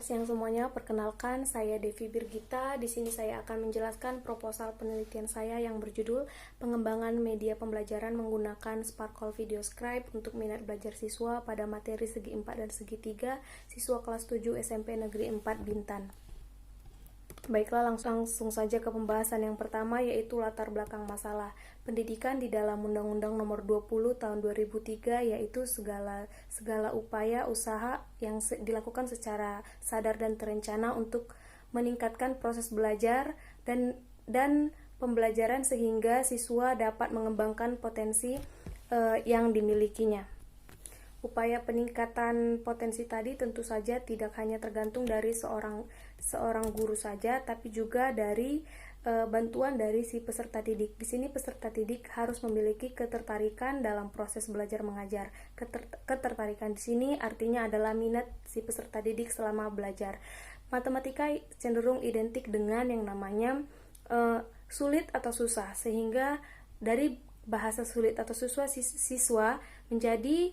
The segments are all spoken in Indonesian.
Siang semuanya, perkenalkan saya Devi Birgita. Di sini saya akan menjelaskan proposal penelitian saya yang berjudul Pengembangan Media Pembelajaran Menggunakan Sparkle Video Scribe untuk Minat Belajar Siswa pada Materi Segi 4 dan Segi 3 Siswa kelas 7 SMP Negeri 4 Bintan. Baiklah, langsung saja ke pembahasan yang pertama, yaitu latar belakang masalah pendidikan di dalam Undang-Undang Nomor 20 Tahun 2003, yaitu segala upaya usaha yang dilakukan secara sadar dan terencana untuk meningkatkan proses belajar dan pembelajaran sehingga siswa dapat mengembangkan potensi yang dimilikinya. Upaya peningkatan potensi tadi tentu saja tidak hanya tergantung dari seorang guru saja, tapi juga dari bantuan dari si peserta didik. Di sini peserta didik harus memiliki ketertarikan dalam proses belajar mengajar. Ketertarikan di sini artinya adalah minat si peserta didik selama belajar. Matematika cenderung identik dengan yang namanya sulit atau susah, sehingga dari bahasa sulit atau susah siswa menjadi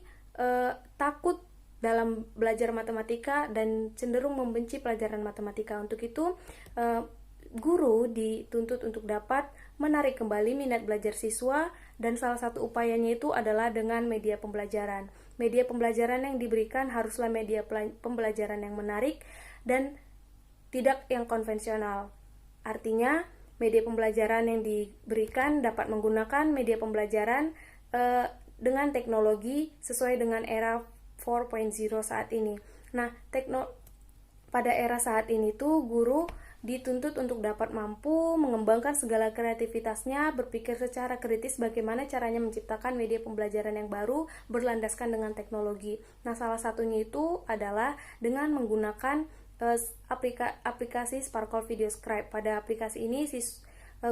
takut dalam belajar matematika dan cenderung membenci pelajaran matematika. Untuk itu, guru dituntut untuk dapat menarik kembali minat belajar siswa, dan salah satu upayanya itu adalah dengan media pembelajaran. Media pembelajaran yang diberikan haruslah media pembelajaran yang menarik dan tidak yang konvensional. Artinya, media pembelajaran yang diberikan dapat menggunakan media pembelajaran dengan teknologi sesuai dengan era 4.0 saat ini. Nah, pada era saat ini tuh guru dituntut untuk dapat mampu mengembangkan segala kreativitasnya, berpikir secara kritis bagaimana caranya menciptakan media pembelajaran yang baru berlandaskan dengan teknologi. Nah, salah satunya itu adalah dengan menggunakan aplikasi Sparkle Video Scribe. Pada aplikasi ini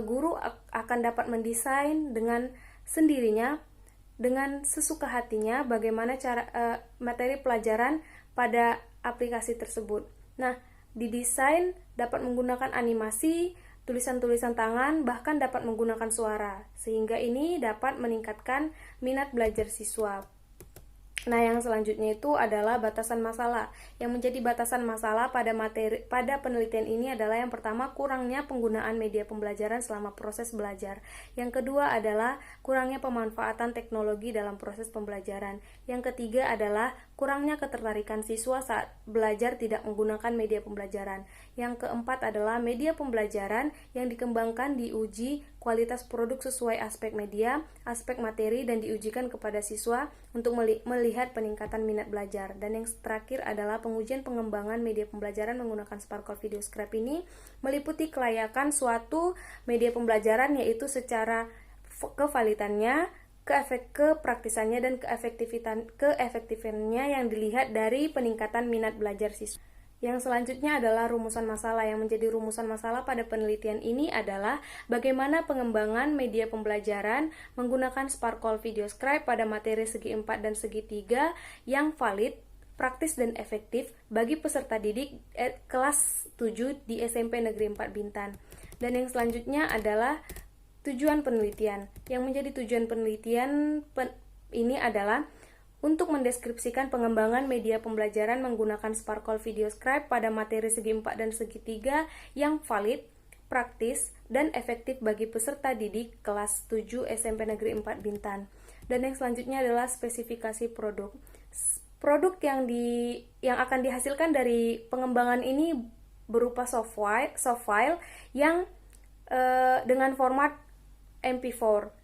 guru akan dapat mendesain dengan sendirinya, dengan sesuka hatinya, bagaimana cara materi pelajaran pada aplikasi tersebut. Nah, didesain dapat menggunakan animasi, tulisan-tulisan tangan, bahkan dapat menggunakan suara, sehingga ini dapat meningkatkan minat belajar siswa. Nah, yang selanjutnya itu adalah batasan masalah. Yang menjadi batasan masalah pada penelitian ini adalah yang pertama, kurangnya penggunaan media pembelajaran selama proses belajar. Yang kedua adalah kurangnya pemanfaatan teknologi dalam proses pembelajaran. Yang ketiga adalah kurangnya ketertarikan siswa saat belajar tidak menggunakan media pembelajaran. Yang keempat adalah media pembelajaran yang dikembangkan diuji kualitas produk sesuai aspek media, aspek materi, dan diujikan kepada siswa untuk melihat peningkatan minat belajar. Dan yang terakhir adalah pengujian pengembangan media pembelajaran menggunakan Sparkle Video Scribe ini meliputi kelayakan suatu media pembelajaran, yaitu secara kevalidannya, kepraktisannya, dan keefektifannya yang dilihat dari peningkatan minat belajar siswa. Yang selanjutnya adalah rumusan masalah. Yang menjadi rumusan masalah pada penelitian ini adalah bagaimana pengembangan media pembelajaran menggunakan Sparkle Video Scribe pada materi segi 4 dan segi 3 yang valid, praktis, dan efektif bagi peserta didik kelas 7 di SMP Negeri 4 Bintan. Dan yang selanjutnya adalah tujuan penelitian. Yang menjadi tujuan penelitian ini adalah untuk mendeskripsikan pengembangan media pembelajaran menggunakan Sparkle Video Scribe pada materi segi 4 dan segi 3 yang valid, praktis, dan efektif bagi peserta didik kelas 7 SMP Negeri 4 Bintan. Dan yang selanjutnya adalah spesifikasi produk. Produk yang akan dihasilkan dari pengembangan ini berupa soft file yang dengan format MP4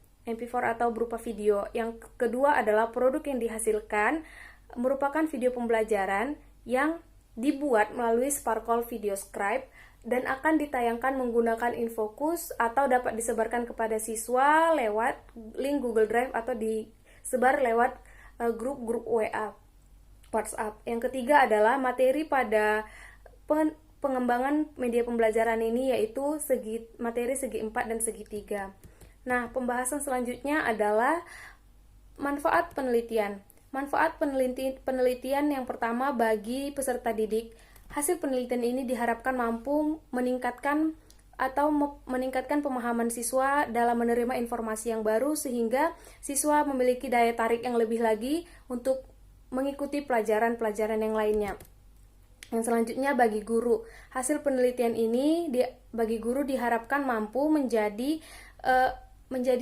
atau berupa video. Yang kedua adalah produk yang dihasilkan merupakan video pembelajaran yang dibuat melalui Sparkle Video Scribe dan akan ditayangkan menggunakan infocus atau dapat disebarkan kepada siswa lewat link Google Drive atau disebar lewat grup-grup WA, WhatsApp. Yang ketiga adalah materi pada pengembangan media pembelajaran ini, yaitu materi segi 4 dan segi 3. Nah, pembahasan selanjutnya adalah manfaat penelitian. Manfaat penelitian yang pertama bagi peserta didik. Hasil penelitian ini diharapkan mampu meningkatkan pemahaman siswa dalam menerima informasi yang baru, sehingga siswa memiliki daya tarik yang lebih lagi untuk mengikuti pelajaran-pelajaran yang lainnya. Yang selanjutnya bagi guru. Hasil penelitian ini bagi guru diharapkan mampu menjadi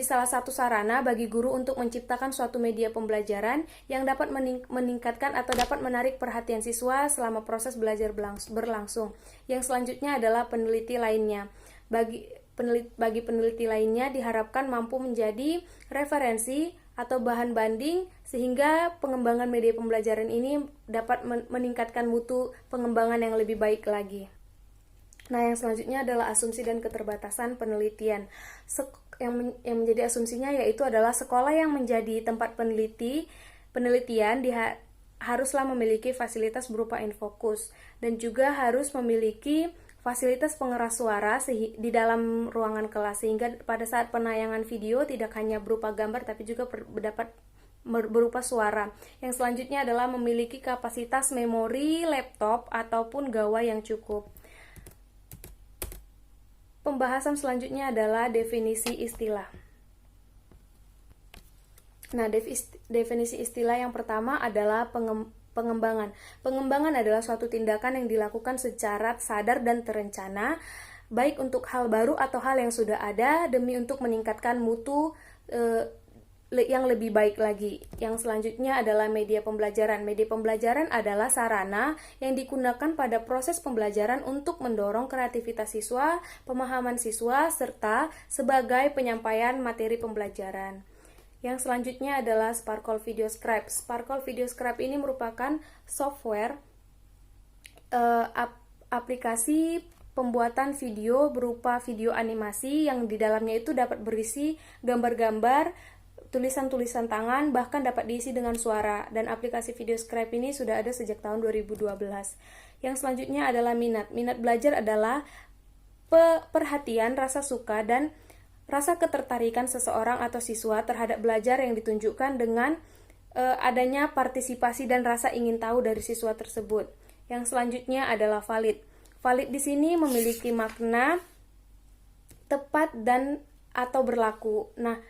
salah satu sarana bagi guru untuk menciptakan suatu media pembelajaran yang dapat meningkatkan atau dapat menarik perhatian siswa selama proses belajar berlangsung. Yang selanjutnya adalah peneliti lainnya. Bagi peneliti lainnya diharapkan mampu menjadi referensi atau bahan banding sehingga pengembangan media pembelajaran ini dapat meningkatkan mutu pengembangan yang lebih baik lagi. Nah, yang selanjutnya adalah asumsi dan keterbatasan penelitian. Yang menjadi asumsinya yaitu adalah sekolah yang menjadi tempat penelitian haruslah memiliki fasilitas berupa infocus dan juga harus memiliki fasilitas pengeras suara di dalam ruangan kelas sehingga pada saat penayangan video tidak hanya berupa gambar tapi juga dapat berupa suara. Yang selanjutnya adalah memiliki kapasitas memori laptop ataupun gawai yang cukup. Pembahasan selanjutnya adalah definisi istilah. Nah, definisi istilah yang pertama adalah pengembangan. Pengembangan adalah suatu tindakan yang dilakukan secara sadar dan terencana, baik untuk hal baru atau hal yang sudah ada demi untuk meningkatkan mutu yang lebih baik lagi. Yang selanjutnya adalah media pembelajaran. Media pembelajaran adalah sarana yang digunakan pada proses pembelajaran untuk mendorong kreativitas siswa, pemahaman siswa, serta sebagai penyampaian materi pembelajaran. Yang selanjutnya adalah Sparkle Video Scribe. Sparkle Video Scribe ini merupakan software aplikasi pembuatan video berupa video animasi yang di dalamnya itu dapat berisi gambar-gambar, tulisan-tulisan tangan, bahkan dapat diisi dengan suara. Dan aplikasi Video Scribe ini sudah ada sejak tahun 2012. Yang selanjutnya adalah minat. Minat belajar adalah perhatian, rasa suka, dan rasa ketertarikan seseorang atau siswa terhadap belajar yang ditunjukkan dengan adanya partisipasi dan rasa ingin tahu dari siswa tersebut. Yang selanjutnya adalah valid. Valid di sini memiliki makna tepat dan atau berlaku. Nah,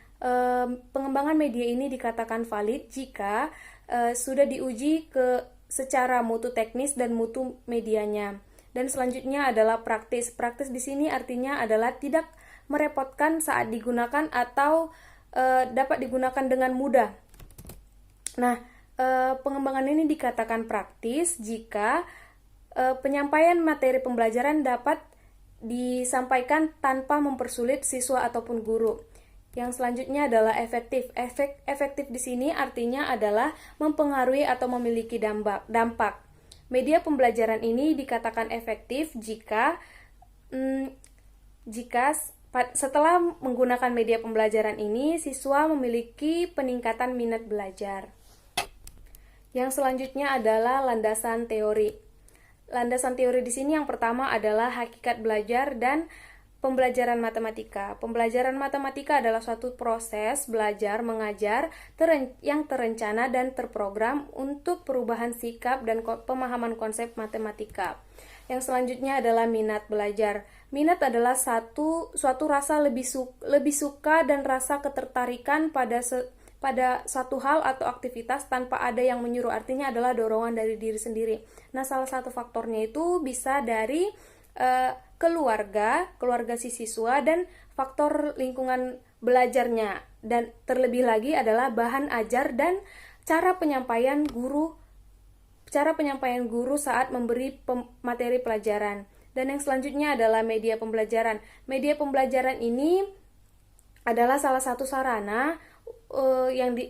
pengembangan media ini dikatakan valid jika sudah diuji secara mutu teknis dan mutu medianya. Dan selanjutnya adalah praktis. Praktis di sini artinya adalah tidak merepotkan saat digunakan atau dapat digunakan dengan mudah. Nah, pengembangan ini dikatakan praktis jika penyampaian materi pembelajaran dapat disampaikan tanpa mempersulit siswa ataupun guru. Yang selanjutnya adalah efektif. Efektif di sini artinya adalah mempengaruhi atau memiliki dampak. Media pembelajaran ini dikatakan efektif jika setelah menggunakan media pembelajaran ini, siswa memiliki peningkatan minat belajar. Yang selanjutnya adalah landasan teori. Landasan teori di sini yang pertama adalah hakikat belajar dan pembelajaran matematika. Pembelajaran matematika adalah suatu proses belajar mengajar yang terencana dan terprogram untuk perubahan sikap dan pemahaman konsep matematika. Yang selanjutnya adalah minat belajar. Minat adalah suatu rasa lebih suka dan rasa ketertarikan pada satu hal atau aktivitas tanpa ada yang menyuruh. Artinya adalah dorongan dari diri sendiri. Nah, salah satu faktornya itu bisa dari keluarga si siswa dan faktor lingkungan belajarnya, dan terlebih lagi adalah bahan ajar dan cara penyampaian guru saat memberi materi pelajaran. Dan yang selanjutnya adalah media pembelajaran. Media pembelajaran ini adalah salah satu sarana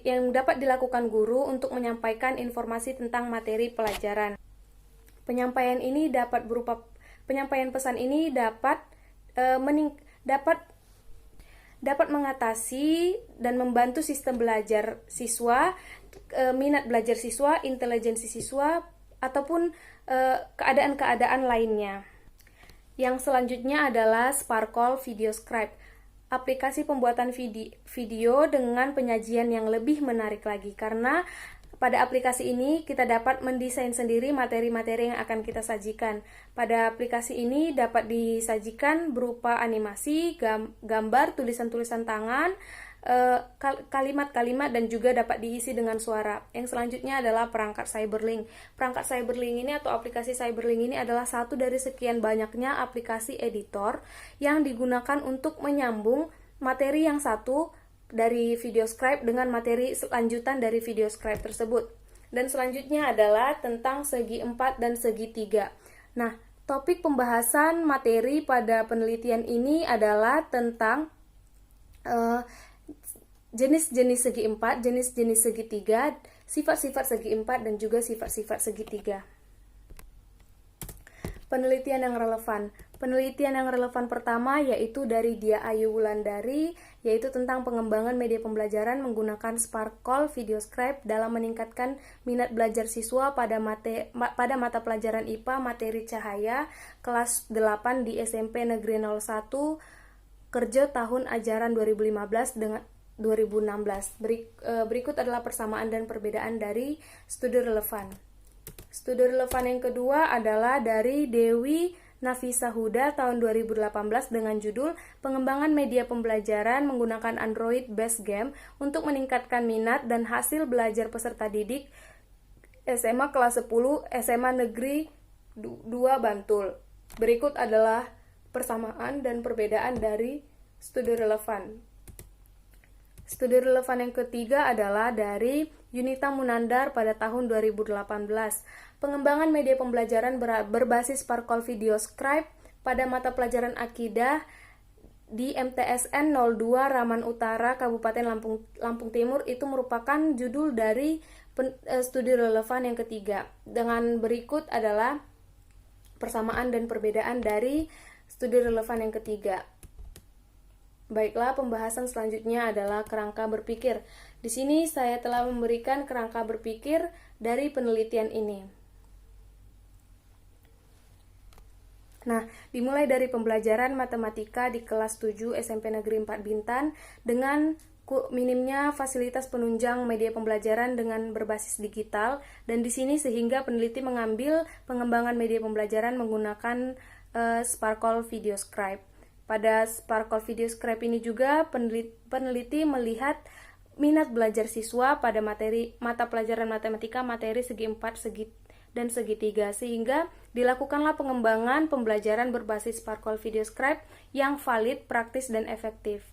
yang dapat dilakukan guru untuk menyampaikan informasi tentang materi pelajaran. Penyampaian pesan ini dapat mengatasi dan membantu sistem belajar siswa, minat belajar siswa, intelijensi siswa, ataupun keadaan-keadaan lainnya. Yang selanjutnya adalah Sparkle Video Scribe. Aplikasi pembuatan video dengan penyajian yang lebih menarik lagi, karena pada aplikasi ini kita dapat mendesain sendiri materi-materi yang akan kita sajikan. Pada aplikasi ini dapat disajikan berupa animasi, gambar, tulisan-tulisan tangan, kalimat-kalimat dan juga dapat diisi dengan suara. Yang selanjutnya adalah perangkat Cyberlink. Perangkat Cyberlink ini atau aplikasi Cyberlink ini adalah satu dari sekian banyaknya aplikasi editor yang digunakan untuk menyambung materi yang satu dari VideoScribe dengan materi lanjutan dari VideoScribe tersebut. Dan selanjutnya adalah tentang segi 4 dan segi 3. Nah, topik pembahasan materi pada penelitian ini adalah tentang jenis-jenis segi 4, jenis-jenis segi 3, sifat-sifat segi 4, dan juga sifat-sifat segi 3. Penelitian yang relevan. Penelitian yang relevan pertama yaitu dari Dia Ayu Wulandari, yaitu tentang pengembangan media pembelajaran menggunakan Sparkle VideoScribe dalam meningkatkan minat belajar siswa pada mata pelajaran IPA materi cahaya kelas 8 di SMP Negeri 01 Kerja tahun ajaran 2015 dengan 2016. Berikut adalah persamaan dan perbedaan dari studi relevan. Studi relevan yang kedua adalah dari Dewi Nafisa Huda tahun 2018 dengan judul Pengembangan Media Pembelajaran Menggunakan Android Based Game untuk Meningkatkan Minat dan Hasil Belajar Peserta Didik SMA kelas 10 SMA Negeri 2 Bantul. Berikut adalah persamaan dan perbedaan dari studi relevan. Studi relevan yang ketiga adalah dari Yunita Munandar pada tahun 2018. Pengembangan media pembelajaran berbasis Sparkle VideoScribe pada mata pelajaran Akidah di MTSN 02 Raman Utara, Kabupaten Lampung Timur. Itu merupakan judul dari studi relevan yang ketiga. Dengan berikut adalah persamaan dan perbedaan dari studi relevan yang ketiga. Baiklah, pembahasan selanjutnya adalah kerangka berpikir. Di sini saya telah memberikan kerangka berpikir dari penelitian ini. Nah, dimulai dari pembelajaran matematika di kelas 7 SMP Negeri 4 Bintan dengan minimnya fasilitas penunjang media pembelajaran dengan berbasis digital, dan di sini sehingga peneliti mengambil pengembangan media pembelajaran menggunakan Sparkle VideoScribe. Pada Sparkle VideoScribe ini juga peneliti melihat minat belajar siswa pada mata pelajaran matematika materi segi 4 dan segi 3, sehingga dilakukanlah pengembangan pembelajaran berbasis Sparkle VideoScribe yang valid, praktis, dan efektif.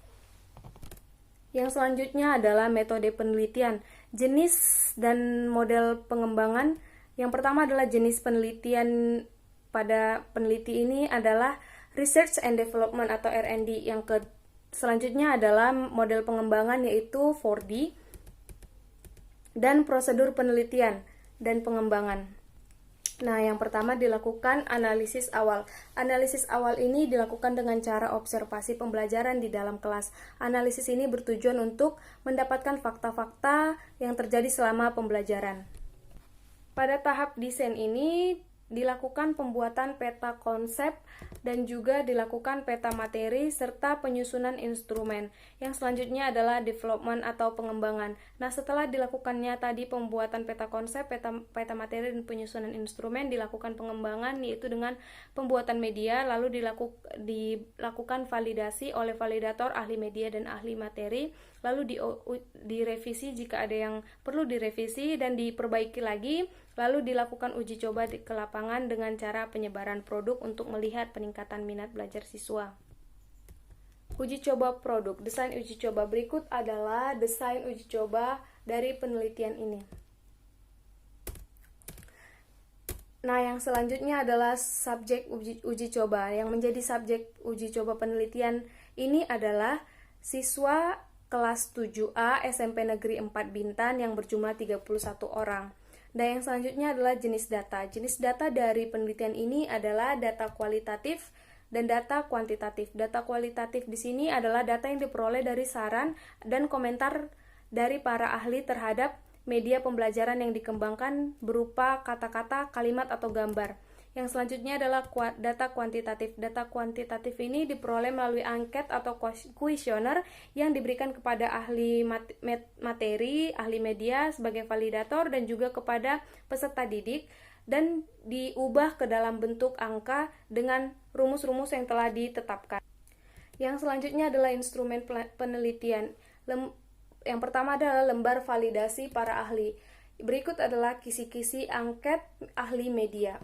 Yang selanjutnya adalah metode penelitian. Jenis dan model pengembangan. Yang pertama adalah jenis penelitian. Pada peneliti ini adalah Research and Development atau R&D. Selanjutnya adalah model pengembangan yaitu 4D dan prosedur penelitian dan pengembangan. Nah, yang pertama dilakukan analisis awal. Analisis awal ini dilakukan dengan cara observasi pembelajaran di dalam kelas. Analisis ini bertujuan untuk mendapatkan fakta-fakta yang terjadi selama pembelajaran. Pada tahap desain ini dilakukan pembuatan peta konsep dan juga dilakukan peta materi serta penyusunan instrumen. Yang selanjutnya adalah development atau pengembangan. Nah, setelah dilakukannya tadi pembuatan peta konsep, peta materi dan penyusunan instrumen, dilakukan pengembangan yaitu dengan pembuatan media, lalu dilakukan validasi oleh validator, ahli media dan ahli materi, lalu direvisi jika ada yang perlu direvisi dan diperbaiki lagi. Lalu dilakukan uji coba ke lapangan dengan cara penyebaran produk untuk melihat peningkatan minat belajar siswa. Uji coba produk. Desain uji coba berikut adalah desain uji coba dari penelitian ini. Nah, yang selanjutnya adalah subjek uji coba. Yang menjadi subjek uji coba penelitian ini adalah siswa kelas 7A SMP Negeri 4 Bintan yang berjumlah 31 orang. Dan yang selanjutnya adalah jenis data. Jenis data dari penelitian ini adalah data kualitatif dan data kuantitatif. Data kualitatif di sini adalah data yang diperoleh dari saran dan komentar dari para ahli terhadap media pembelajaran yang dikembangkan berupa kata-kata, kalimat, atau gambar. Yang selanjutnya adalah data kuantitatif. Data kuantitatif ini diperoleh melalui angket atau kuesioner yang diberikan kepada ahli materi, ahli media sebagai validator dan juga kepada peserta didik, dan diubah ke dalam bentuk angka dengan rumus-rumus yang telah ditetapkan. Yang selanjutnya adalah instrumen penelitian. Yang pertama adalah lembar validasi para ahli. Berikut adalah kisi-kisi angket ahli media.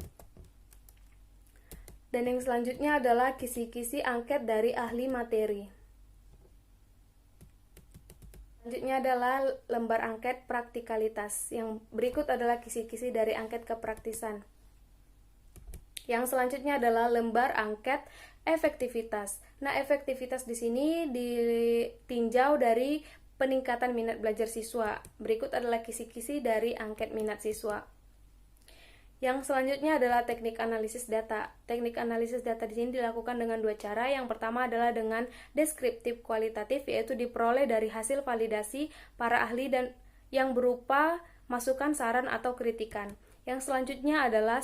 Dan yang selanjutnya adalah kisi-kisi angket dari ahli materi. Selanjutnya adalah lembar angket praktikalitas. Yang berikut adalah kisi-kisi dari angket kepraktisan. Yang selanjutnya adalah lembar angket efektivitas. Nah, efektivitas di sini ditinjau dari peningkatan minat belajar siswa. Berikut adalah kisi-kisi dari angket minat siswa. Yang selanjutnya adalah teknik analisis data. Teknik analisis data di sini dilakukan dengan dua cara. Yang pertama adalah dengan deskriptif kualitatif, yaitu diperoleh dari hasil validasi para ahli dan yang berupa masukan, saran, atau kritikan. Yang selanjutnya adalah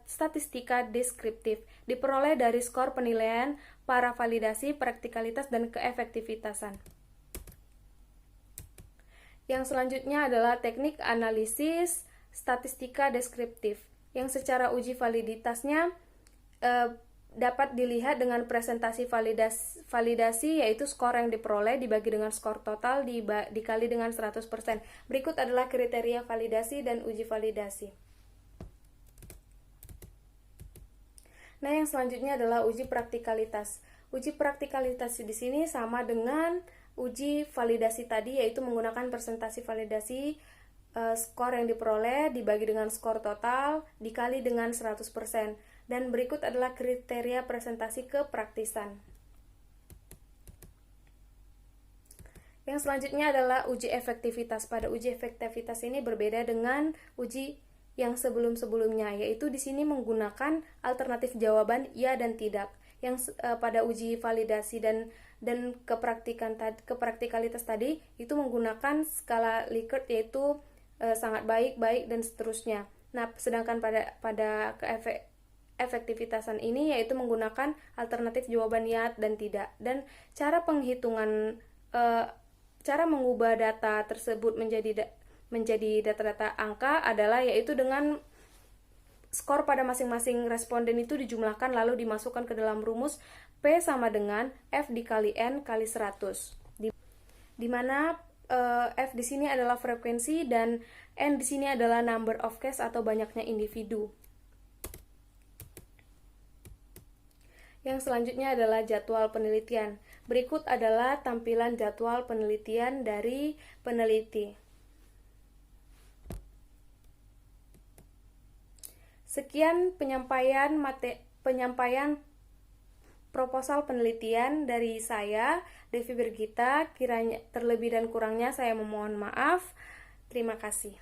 statistika deskriptif, diperoleh dari skor penilaian para validasi, praktikalitas, dan keefektivitasan. Yang selanjutnya adalah teknik analisis statistika deskriptif, yang secara uji validitasnya dapat dilihat dengan presentasi validasi, yaitu skor yang diperoleh dibagi dengan skor total dikali dengan 100%. Berikut adalah kriteria validasi dan uji validasi. Nah, yang selanjutnya adalah uji praktikalitas. Uji praktikalitas di sini sama dengan uji validasi tadi, yaitu menggunakan presentasi validasi, skor yang diperoleh dibagi dengan skor total dikali dengan 100%. Dan berikut adalah kriteria presentasi kepraktisan. Yang selanjutnya adalah uji efektivitas. Pada uji efektivitas ini berbeda dengan uji yang sebelum-sebelumnya, yaitu di sini menggunakan alternatif jawaban ya dan tidak. Yang pada uji validasi dan kepraktikalitas tadi itu menggunakan skala Likert, yaitu sangat baik, baik, dan seterusnya. Nah, sedangkan pada efektivitasan ini yaitu menggunakan alternatif jawaban ya dan tidak. Dan cara penghitungan, cara mengubah data tersebut menjadi data-data angka adalah yaitu dengan skor pada masing-masing responden itu dijumlahkan lalu dimasukkan ke dalam rumus P sama dengan F dikali N kali 100. Di mana F di sini adalah frekuensi dan N di sini adalah number of case atau banyaknya individu. Yang selanjutnya adalah jadwal penelitian. Berikut adalah tampilan jadwal penelitian dari peneliti. Sekian penyampaian proposal penelitian dari saya, Devi Birgita. Kiranya terlebih dan kurangnya saya memohon maaf. Terima kasih.